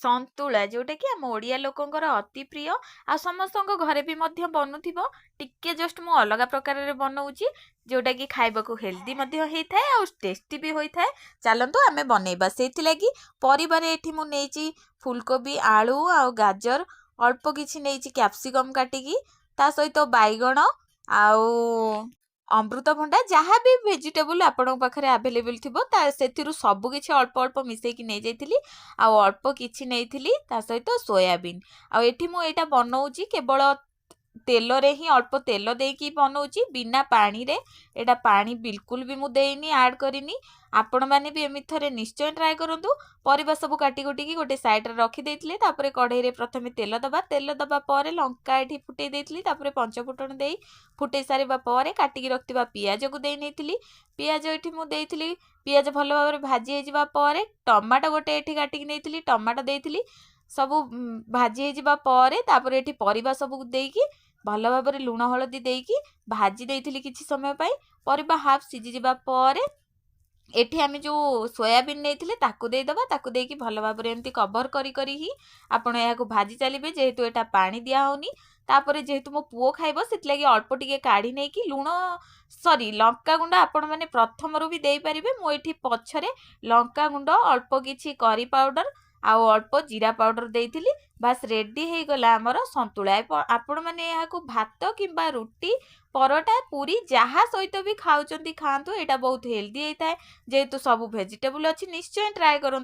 ସନ୍ତୁଳା ଯୋଉଟା କି ଆମ ଓଡ଼ିଆ ଲୋକଙ୍କର ଅତି ପ୍ରିୟ ଆଉ ସମସ୍ତଙ୍କ ଘରେ ବି ମଧ୍ୟ ବନୁଥିବ। ଟିକେ ଜଷ୍ଟ ମୁଁ ଅଲଗା ପ୍ରକାରରେ ବନଉଛି ଯୋଉଟା କି ଖାଇବାକୁ ହେଲ୍ଦି ମଧ୍ୟ ହେଇଥାଏ ଆଉ ଟେଷ୍ଟି ବି ହୋଇଥାଏ। ଚାଲନ୍ତୁ ଆମେ ବନେଇବା। ସେଇଥିଲାଗି ପରିବାରେ ଏଠି ମୁଁ ନେଇଛି ଫୁଲକୋବି, ଆଳୁ ଆଉ ଗାଜର, ଅଳ୍ପ କିଛି ନେଇଛି କ୍ୟାପ୍ସିକମ୍ କାଟିକି, ତା ସହିତ ବାଇଗଣ ଆଉ ଅମୃତଭଣ୍ଡା, ଯାହା ବି ଭେଜିଟେବୁଲ ଆପଣଙ୍କ ପାଖରେ ଆଭେଲେବୁଲ ଥିବ ସେଥିରୁ ସବୁ କିଛି ଅଳ୍ପ ଅଳ୍ପ ମିଶେଇକି ନେଇଯାଇଥିଲି। ଆଉ ଅଳ୍ପ କିଛି ନେଇଥିଲି ତା ସହିତ ସୋୟାବିନ୍। ଆଉ ଏଠି ମୁଁ ଏଇଟା ବନଉଛି କେବଳ ତେଲରେ ହିଁ, ଅଳ୍ପ ତେଲ ଦେଇକି ବନଉଛି, ବିନା ପାଣିରେ। ଏଇଟା ପାଣି ବିଲକୁଲ ବି ମୁଁ ଦେଇନି, ଆଡ୍ କରିନି। ଆପଣମାନେ ବି ଏମିତି ଥରେ ନିଶ୍ଚୟ ଟ୍ରାଏ କରନ୍ତୁ। ପରିବା ସବୁ କାଟି କୁଟିକି ଗୋଟେ ସାଇଡରେ ରଖିଦେଇଥିଲି। ତାପରେ କଢ଼େଇରେ ପ୍ରଥମେ ତେଲ ଦେବା। ତେଲ ଦେବା ପରେ ଲଙ୍କା ଏଠି ଫୁଟେଇ ଦେଇଥିଲି। ତାପରେ ପଞ୍ଚଫୁଟଣ ଦେଇ ଫୁଟେଇ ସାରିବା ପରେ କାଟିକି ରଖିଥିବା ପିଆଜକୁ ଦେଇ ନେଇଥିଲି। ପିଆଜ ଏଠି ମୁଁ ଦେଇଥିଲି। ପିଆଜ ଭଲ ଭାବରେ ଭାଜି ହେଇଯିବା ପରେ ଟମାଟୋ ଗୋଟେ ଏଠି କାଟିକି ନେଇଥିଲି, ଟମାଟୋ ଦେଇଥିଲି। ସବୁ ଭାଜି ହେଇଯିବା ପରେ ତାପରେ ଏଠି ପରିବା ସବୁ ଦେଇକି ଭଲ ଭାବରେ ଲୁଣ ହଳଦୀ ଦେଇକି ଭାଜି ଦେଇଥିଲି କିଛି ସମୟ ପାଇଁ। ପରିବା ହାଫ୍ ସିଝିଯିବା ପରେ ଏଠି ଆମେ ଯେଉଁ ସୋୟାବିନ୍ ନେଇଥିଲେ ତାକୁ ଦେଇଦେବା। ତାକୁ ଦେଇକି ଭଲ ଭାବରେ ଏମିତି କଭର କରି ହିଁ ଆପଣ ଏହାକୁ ଭାଜି ଚାଲିବେ, ଯେହେତୁ ଏଟା ପାଣି ଦିଆ ହେଉନି। ତାପରେ ଯେହେତୁ ମୋ ପୁଅ ଖାଇବ ସେଥିଲାଗି ଅଳ୍ପ ଟିକେ କାଢ଼ି ନେଇକି ଲଙ୍କାଗୁଣ୍ଡ ଆପଣମାନେ ପ୍ରଥମରୁ ବି ଦେଇପାରିବେ। ମୁଁ ଏଠି ପଛରେ ଲଙ୍କାଗୁଣ୍ଡ, ଅଳ୍ପ କିଛି କରି ପାଉଡର ଆଉ ଅଳ୍ପ ଜିରା ପାଉଡର ଦେଇଥିଲି। ବାସ୍ ରେଡି ହେଇଗଲା ଆମର ସନ୍ତୁଳା। ଆପଣମାନେ ଏହାକୁ ଭାତ କିମ୍ବା ରୁଟି, ପରଟା, ପୁରୀ ଯାହା ସହିତ ବି ଖାଉଛନ୍ତି ଖାଆନ୍ତୁ। ଏଇଟା ବହୁତ ହେଲ୍ଦି ହେଇଥାଏ। ଯେହେତୁ ସବୁ ଭେଜିଟେବୁଲ ଅଛି, ନିଶ୍ଚୟ ଟ୍ରାଏ କରନ୍ତୁ।